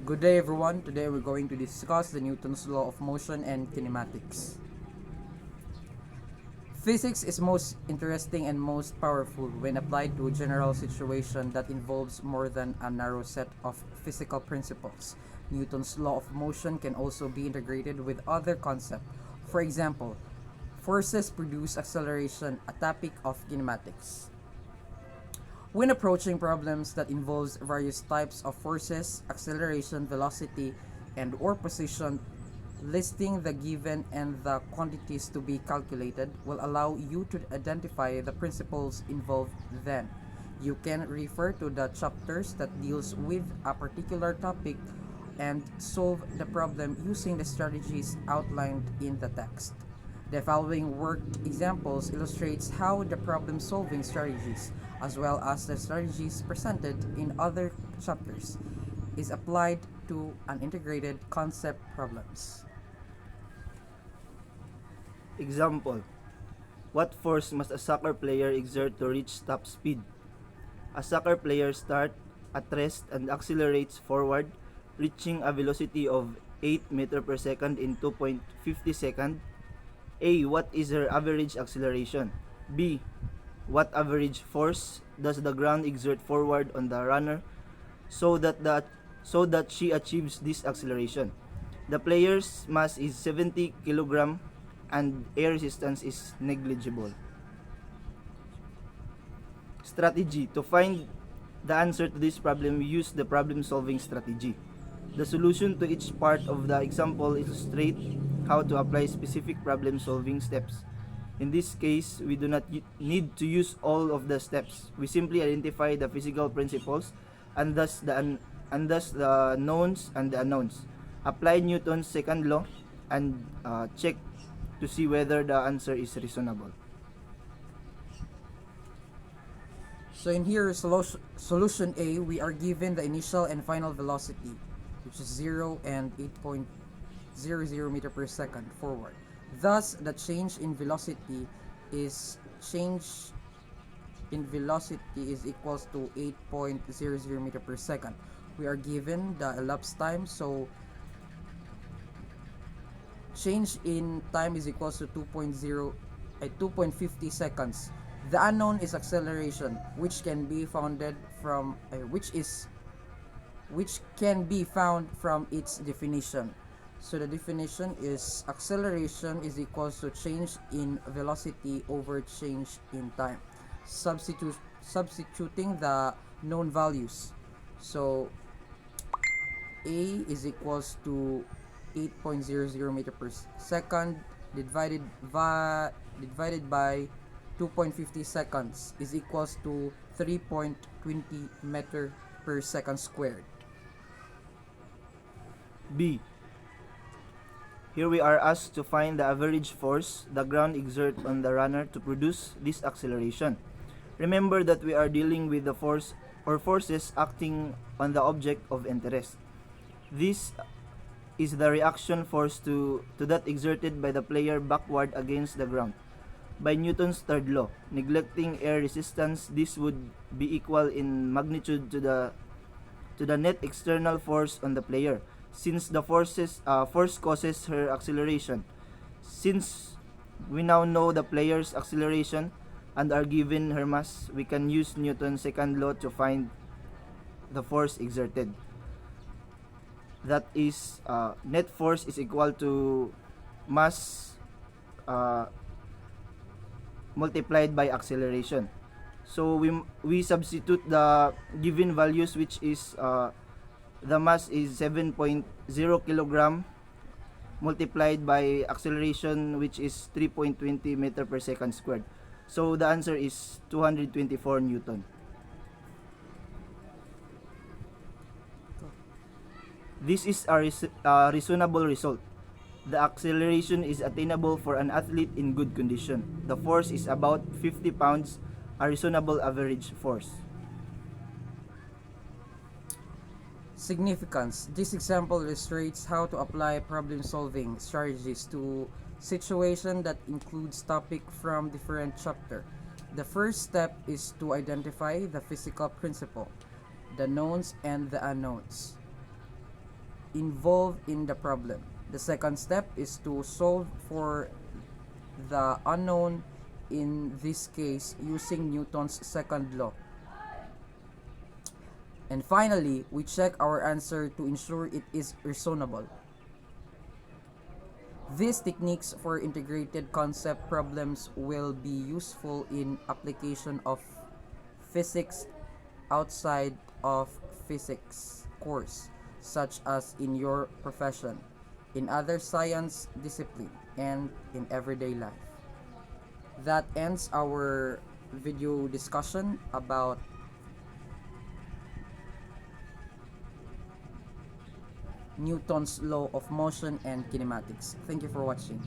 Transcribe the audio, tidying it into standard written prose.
Good day everyone. Today we're going to discuss the Newton's law of motion and kinematics. Physics is most interesting and most powerful when applied to a general situation that involves more than a narrow set of physical principles. Newton's law of motion can also be integrated with other concepts. For example, forces produce acceleration, a topic of kinematics. When approaching problems that involves various types of forces, acceleration, velocity, and or position, listing the given and the quantities to be calculated will allow you to identify the principles involved. Then you can refer to the chapters that deals with a particular topic and solve the problem using the strategies outlined in the text. The following worked examples illustrates how the problem-solving strategies, as well as the strategies presented in other chapters, is applied to an integrated concept problems. Example: what force must a soccer player exert to reach top speed? A soccer player starts at rest and accelerates forward, reaching a velocity of 8 meter per second in 2.50 seconds. A. What is her average acceleration? B. What average force does the ground exert forward on the runner so that she achieves this acceleration? The player's mass is 70 kg and air resistance is negligible. Strategy: to find the answer to this problem, we use the problem-solving strategy. The solution to each part of the example illustrate how to apply specific problem-solving steps. In this case, we do not need to use all of the steps. We simply identify the physical principles and thus the knowns and the unknowns. Apply Newton's second law and check to see whether the answer is reasonable. So in here, solution A, we are given the initial and final velocity, which is 0 and 8.00 meter per second forward. Thus, the change in velocity is equals to 8.00 meter per second. We are given the elapsed time, so change in time is equals to 2.50 seconds. The unknown is acceleration, which can be found from its definition. So the definition is acceleration is equals to change in velocity over change in time. Substituting the known values. So A is equals to 8.00 meter per second divided by 2.50 seconds is equals to 3.20 meter per second squared. B. Here we are asked to find the average force the ground exerts on the runner to produce this acceleration. Remember that we are dealing with the force or forces acting on the object of interest. This is the reaction force to that exerted by the player backward against the ground. By Newton's third law, neglecting air resistance, this would be equal in magnitude to the net external force on the player, since the force causes her acceleration. Since we now know the player's acceleration and are given her mass, we can use Newton's second law to find the force exerted. That is, net force is equal to mass multiplied by acceleration. So we substitute the given values, which is the mass is 7.0 kilogram multiplied by acceleration, which is 3.20 meter per second squared. So the answer is 224 Newton. This is a reasonable result. The acceleration is attainable for an athlete in good condition. The force is about 50 pounds, a reasonable average force. Significance. This example illustrates how to apply problem-solving strategies to situation that includes topic from different chapter. The first step is to identify the physical principle, the knowns and the unknowns. involved in the problem. The second step is to solve for the unknown, in this case using Newton's second law. And finally, we check our answer to ensure it is reasonable. These techniques for integrated concept problems will be useful in application of physics outside of physics course, such as in your profession, in other science discipline, and in everyday life. That ends our video discussion about Newton's law of motion and kinematics. Thank you for watching.